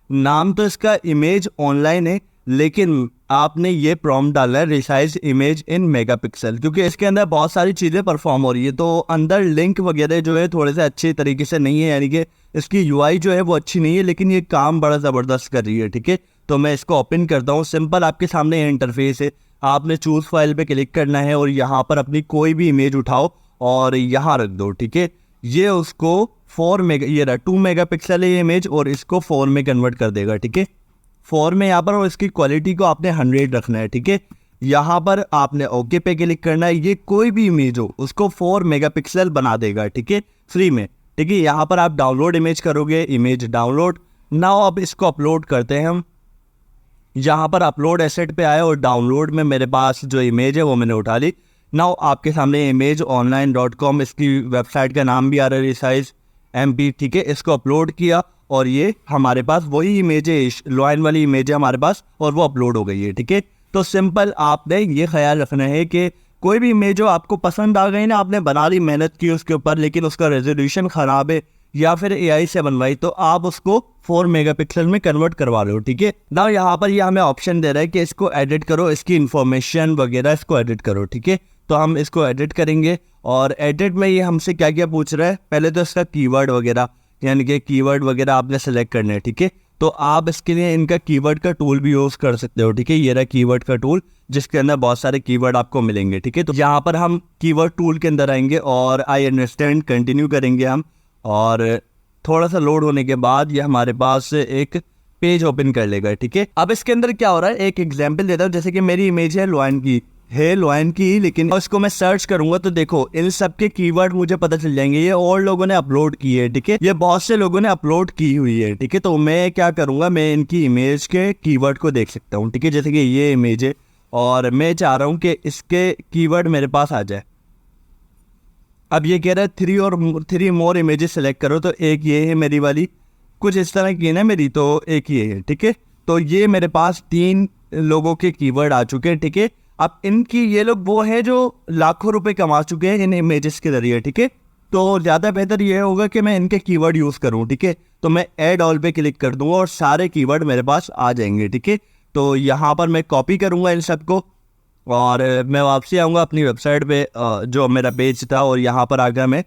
नाम तो इसका इमेज ऑनलाइन है, लेकिन आपने ये प्रॉम्प्ट डाला है रिसाइज इमेज इन मेगापिक्सल, क्योंकि इसके अंदर बहुत सारी चीज़ें परफॉर्म हो रही है। तो अंदर लिंक वगैरह जो है थोड़े से अच्छे तरीके से नहीं है, यानी कि इसकी यूआई जो है वो अच्छी नहीं है, लेकिन ये काम बड़ा ज़बरदस्त कर रही है, ठीक है। तो मैं इसको ओपन करता हूँ। सिंपल आपके सामने ये इंटरफेस है, आपने चूज़ फाइल पे क्लिक करना है और यहाँ पर अपनी कोई भी इमेज उठाओ और यहाँ रख दो, ठीक है। ये उसको 4 मेगा, ये रहा 2 मेगापिक्सल है ये इमेज, और इसको 4 में कन्वर्ट कर देगा, ठीक है। 4 में यहाँ पर, और इसकी क्वालिटी को आपने 100 रखना है, ठीक है। यहाँ पर आपने ओके पे क्लिक करना है। ये कोई भी इमेज हो उसको 4 मेगापिक्सल बना देगा, ठीक है, फ्री में, ठीक है। यहाँ पर आप डाउनलोड इमेज करोगे, इमेज डाउनलोड। नाउ अब इसको अपलोड करते हैं हम। यहाँ पर अपलोड एसेट पे आए और डाउनलोड में मेरे पास जो इमेज है वो मैंने उठा ली। नाउ आपके सामने imageonline.com, इसकी वेबसाइट का नाम भी आ रहा है रिसाइज MP, ठीक है। इसको अपलोड किया और ये हमारे पास वही इमेज है, लॉइन वाली इमेज है हमारे पास, और वो अपलोड हो गई है, ठीक है। तो सिंपल आपने ये ख्याल रखना है कि कोई भी इमेज हो आपको पसंद आ गई ना, आपने बना ली, मेहनत की उसके ऊपर, लेकिन उसका रेजोल्यूशन ख़राब है या फिर एआई से बनवाई, तो आप उसको 4 मेगापिक्सल में कन्वर्ट करवा रहे हो, ठीक है ना। यहाँ पर ये हमें ऑप्शन दे रहा है कि इसको एडिट करो, इसकी इन्फॉर्मेशन वगैरह इसको एडिट करो, ठीक है। तो हम इसको एडिट करेंगे और एडिट में ये हमसे क्या क्या पूछ रहा है, पहले तो इसका कीवर्ड वगैरह, यानी कि कीवर्ड वगैरह आपने सेलेक्ट करना है, ठीक है। तो आप इसके लिए इनका कीवर्ड का टूल भी यूज़ कर सकते हो, ठीक है। ये रहा कीवर्ड का टूल जिसके अंदर बहुत सारे कीवर्ड आपको मिलेंगे, ठीक है। तो यहाँ पर हम कीवर्ड टूल के अंदर आएंगे और आई अंडरस्टैंड कंटिन्यू करेंगे हम, और थोड़ा सा लोड होने के बाद ये हमारे पास एक पेज ओपन कर लेगा, ठीक है। अब इसके अंदर क्या हो रहा है, एक एग्जांपल देता हूँ। जैसे कि मेरी इमेज है लोयन की, लेकिन उसको मैं सर्च करूंगा तो देखो इन सब के कीवर्ड मुझे पता चल जाएंगे। ये और लोगों ने अपलोड किए है, ठीक है, ये बहुत से लोगों ने अपलोड की हुई है, ठीक है। तो मैं क्या करूंगा, मैं इनकी इमेज के कीवर्ड को देख सकता हूँ, ठीक है। जैसे कि ये इमेज है और मैं चाह रहा हूँ कि इसके कीवर्ड मेरे पास आ जाए। अब ये कह रहा है 3 मोर इमेजेस सेलेक्ट करो, तो एक ये है मेरी वाली, कुछ इस तरह की है ना मेरी, तो एक ये है, ठीक है। तो ये मेरे पास 3 लोगों के कीवर्ड आ चुके हैं, ठीक है। अब इनकी ये लोग वो हैं जो लाखों रुपए कमा चुके हैं इन इमेजेस के जरिए, ठीक है। तो ज़्यादा बेहतर ये होगा कि मैं इनके कीवर्ड यूज़ करूँ, ठीक है। तो मैं ऐड ऑल पे क्लिक कर दूंगा और सारे कीवर्ड मेरे पास आ जाएंगे, ठीक है। तो यहाँ पर मैं कॉपी करूँगा इन सबको और मैं वापसी आऊँगा अपनी वेबसाइट पे जो मेरा पेज था, और यहाँ पर आकर मैं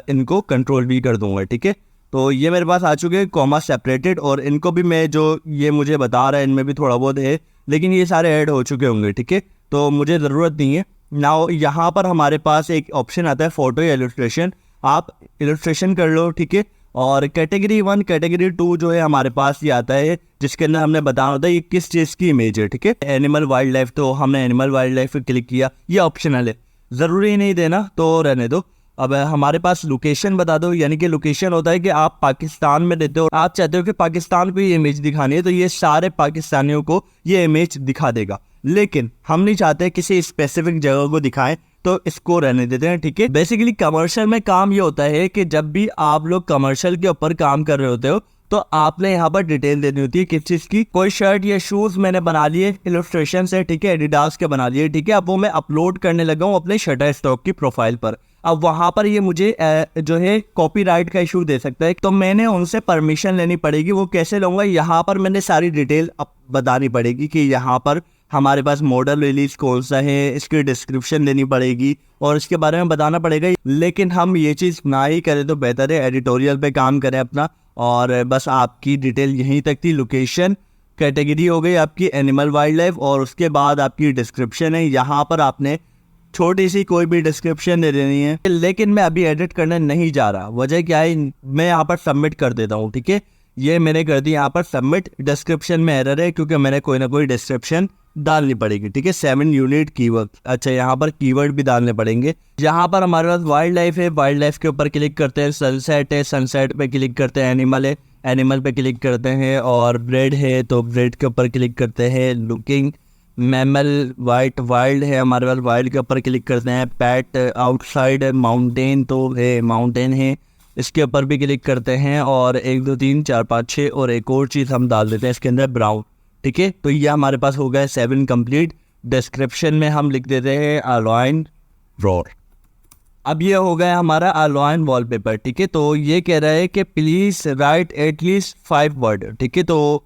इनको कंट्रोल भी कर दूंगा, ठीक है। तो ये मेरे पास आ चुके हैं कॉमा सेपरेटेड, और इनको भी मैं जो ये मुझे बता रहा है इनमें भी थोड़ा बहुत है, लेकिन ये सारे ऐड हो चुके होंगे, ठीक है। तो मुझे ज़रूरत नहीं है। नाउ यहाँ पर हमारे पास एक ऑप्शन आता है फोटो या इलस्ट्रेशन, आप इलस्ट्रेशन कर लो, ठीक है। और कैटेगरी 1 कैटेगरी 2 जो है हमारे पास ये आता है, जिसके अंदर हमने बताना होता है ये किस चीज़ की इमेज है, ठीक है। एनिमल वाइल्ड लाइफ, तो हमने एनिमल वाइल्ड लाइफ पे क्लिक किया, ये ऑप्शनल है, ज़रूरी नहीं देना, तो रहने दो। अब हमारे पास लोकेशन बता दो, यानी कि लोकेशन होता है कि आप पाकिस्तान में रहते हो, आप चाहते हो कि पाकिस्तान को ये इमेज दिखानी है, तो ये सारे पाकिस्तानियों को ये इमेज दिखा देगा। लेकिन हम नहीं चाहते किसी स्पेसिफिक जगह को दिखाएं, तो इसको रहने देते हैं, ठीक है। बेसिकली कमर्शियल में काम ये होता है कि जब भी आप लोग कमर्शियल के ऊपर काम कर रहे होते हो तो आपने यहाँ पर डिटेल देनी होती है किस चीज़ की। कोई शर्ट या शूज़ मैंने बना लिए इलस्ट्रेशन से, ठीक है, एडिडास के बना लिए, ठीक है। अब वो मैं अपलोड करने लगा हूँ अपने शटरस्टॉक की प्रोफाइल पर। अब वहाँ पर ये मुझे जो है कॉपीराइट का इशू दे सकता है, तो मैंने उनसे परमिशन लेनी पड़ेगी। वो कैसे लूँगा, यहाँ पर मैंने सारी डिटेल बतानी पड़ेगी कि यहाँ पर हमारे पास मॉडल रिलीज कौन सा है, इसकी डिस्क्रिप्शन देनी पड़ेगी और इसके बारे में बताना पड़ेगा। लेकिन हम ये चीज़ ना ही करें तो बेहतर है, एडिटोरियल पे काम करें अपना। और बस आपकी डिटेल यहीं तक थी। लोकेशन, कैटेगरी हो गई आपकी एनिमल वाइल्ड लाइफ, और उसके बाद आपकी डिस्क्रिप्शन है। यहाँ पर आपने छोटी सी कोई भी डिस्क्रिप्शन दे देनी है, लेकिन मैं अभी एडिट करने नहीं जा रहा। वजह क्या है, मैं यहाँ पर सबमिट कर देता हूँ, ठीक है। ये मैंने कर दी यहाँ पर सबमिट। डिस्क्रिप्शन में एरर है क्योंकि मैंने कोई ना कोई डिस्क्रिप्शन डालनी पड़ेगी, ठीक है। 7 यूनिट कीवर्ड, अच्छा यहाँ पर कीवर्ड भी डालने पड़ेंगे। यहाँ पर हमारे पास वाइल्ड लाइफ है, वाइल्ड लाइफ के ऊपर क्लिक करते हैं। सनसेट है, सनसेट पे क्लिक करते हैं। एनिमल है, एनिमल पे क्लिक करते हैं। और ब्रेड है तो ब्रेड के ऊपर क्लिक करते हैं। लुकिंग, मैमल, वाइल्ड है हमारे पास, वाइल्ड के ऊपर क्लिक करते हैं। पैट, आउटसाइड, माउंटेन तो है, माउंटेन है, इसके ऊपर भी क्लिक करते हैं। और 1 2 3 4 5 6 और एक और चीज़ हम डाल देते हैं इसके अंदर, ब्राउन, ठीक है। तो ये हमारे पास हो गया 7 कंप्लीट। डिस्क्रिप्शन में हम लिख देते हैं अलाइन रोर। अब ये हो गया हमारा अलाइन वॉलपेपर, ठीक है। तो ये कह रहा है कि प्लीज़ राइट एटलीस्ट 5 वर्ड, ठीक है। तो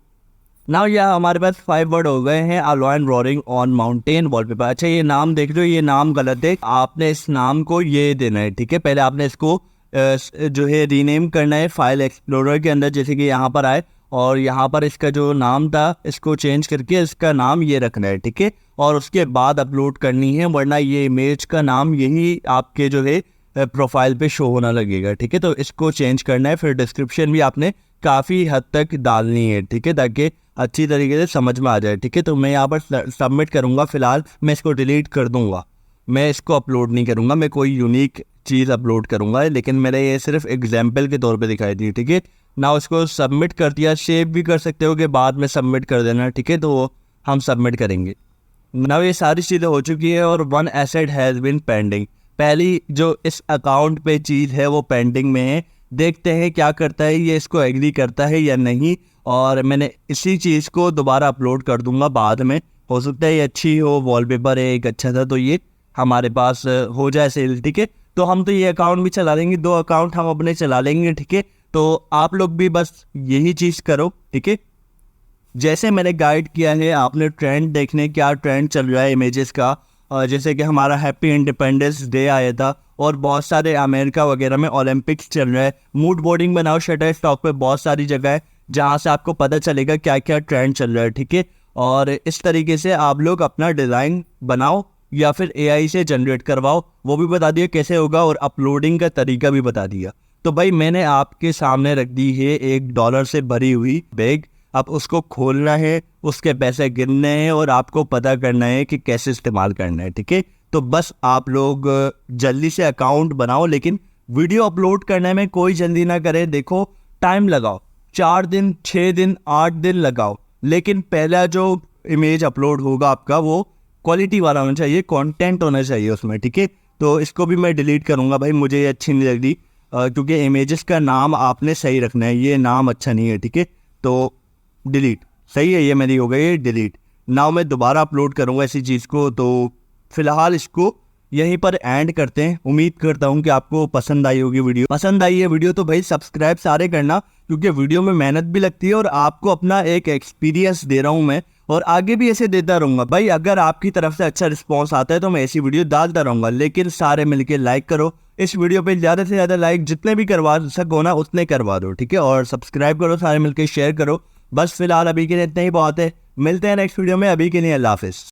ना यह हमारे पास 5 वर्ड हो गए हैं, align roaring on mountain wallpaper. अच्छा ये नाम देख लो, ये नाम गलत है, आपने इस नाम को ये देना है, ठीक है। पहले आपने इसको जो है रीनेम करना है फाइल एक्सप्लोरर के अंदर, जैसे कि यहाँ पर आए और यहाँ पर इसका जो नाम था इसको चेंज करके इसका नाम ये रखना है, ठीक है। और उसके बाद अपलोड करनी है, वरना ये इमेज का नाम यही आपके जो है प्रोफाइल पे शो होना लगेगा, ठीक है। तो इसको चेंज करना है। फिर डिस्क्रिप्शन भी आपने काफ़ी हद तक डालनी है, ठीक है, ताकि अच्छी तरीके से समझ में आ जाए, ठीक है। तो मैं यहाँ पर सबमिट करूँगा। फिलहाल मैं इसको डिलीट कर दूँगा, मैं इसको अपलोड नहीं करूँगा, मैं कोई यूनिक चीज़ अपलोड करूँगा, लेकिन मैंने ये सिर्फ एग्जाम्पल के तौर पे दिखाई दी, ठीक है ना। उसको सबमिट कर दिया, सेव भी कर सकते हो कि बाद में सबमिट कर देना, ठीक है। तो हम सबमिट करेंगे ना। ये सारी चीज़ें हो चुकी है और 1 एसेट हैज़ बीन पेंडिंग। पहली जो इस अकाउंट पे चीज़ है वो पेंडिंग में है। देखते हैं क्या करता है ये, इसको एग्री करता है या नहीं। और मैंने इसी चीज़ को दोबारा अपलोड कर दूंगा बाद में, हो सकता है ये अच्छी हो, वॉलपेपर है एक अच्छा था, तो ये हमारे पास हो जाए सेल, ठीक है। तो हम तो ये अकाउंट भी चला लेंगे, 2 अकाउंट हम अपने चला लेंगे, ठीक है। तो आप लोग भी बस यही चीज़ करो, ठीक है। जैसे मैंने गाइड किया है, आपने ट्रेंड देखने क्या ट्रेंड चल रहा है इमेजेस का। जैसे कि हमारा हैप्पी इंडिपेंडेंस डे आया था और बहुत सारे अमेरिका वगैरह में ओलंपिक्स चल रहा है। मूड बोर्डिंग बनाओ शटरस्टॉक पे, बहुत सारी जगह है जहाँ से आपको पता चलेगा क्या क्या ट्रेंड चल रहा है, ठीक है। और इस तरीके से आप लोग अपना डिज़ाइन बनाओ या फिर एआई से जनरेट करवाओ, वो भी बता दिया कैसे होगा, और अपलोडिंग का तरीका भी बता दिया। तो भाई मैंने आपके सामने रख दी है $1 से भरी हुई बैग। अब उसको खोलना है, उसके पैसे गिनने हैं और आपको पता करना है कि कैसे इस्तेमाल करना है, ठीक है। तो बस आप लोग जल्दी से अकाउंट बनाओ, लेकिन वीडियो अपलोड करने में कोई जल्दी ना करें। देखो टाइम लगाओ, 4 दिन 6 दिन 8 दिन लगाओ, लेकिन पहला जो इमेज अपलोड होगा आपका वो क्वालिटी वाला होना चाहिए, कंटेंट होना चाहिए उसमें, ठीक है। तो इसको भी मैं डिलीट करूँगा भाई, मुझे ये अच्छी नहीं लग रही, क्योंकि इमेजेस का नाम आपने सही रखना है, ये नाम अच्छा नहीं है, ठीक है। तो डिलीट, सही है, ये मेरी हो गई डिलीट। नाउ मैं दोबारा अपलोड करूँगा इसी चीज़ को। तो फिलहाल इसको यहीं पर एंड करते हैं। उम्मीद करता हूँ कि आपको पसंद आई होगी वीडियो। पसंद आई है वीडियो तो भाई सब्सक्राइब सारे करना, क्योंकि वीडियो में मेहनत भी लगती है और आपको अपना एक एक्सपीरियंस दे रहा हूँ मैं, और आगे भी ऐसे देता रहूँगा भाई। अगर आपकी तरफ से अच्छा रिस्पॉन्स आता है तो मैं ऐसी वीडियो डालता रहूँगा, लेकिन सारे मिलके लाइक करो इस वीडियो पे, ज़्यादा से ज़्यादा लाइक जितने भी करवा सको ना उतने करवा दो, ठीक है। और सब्सक्राइब करो, सारे मिलके शेयर करो। बस फिलहाल अभी के लिए इतना ही बहुत है, मिलते हैं नेक्स्ट वीडियो में। अभी के लिए अल्लाह हाफिज़।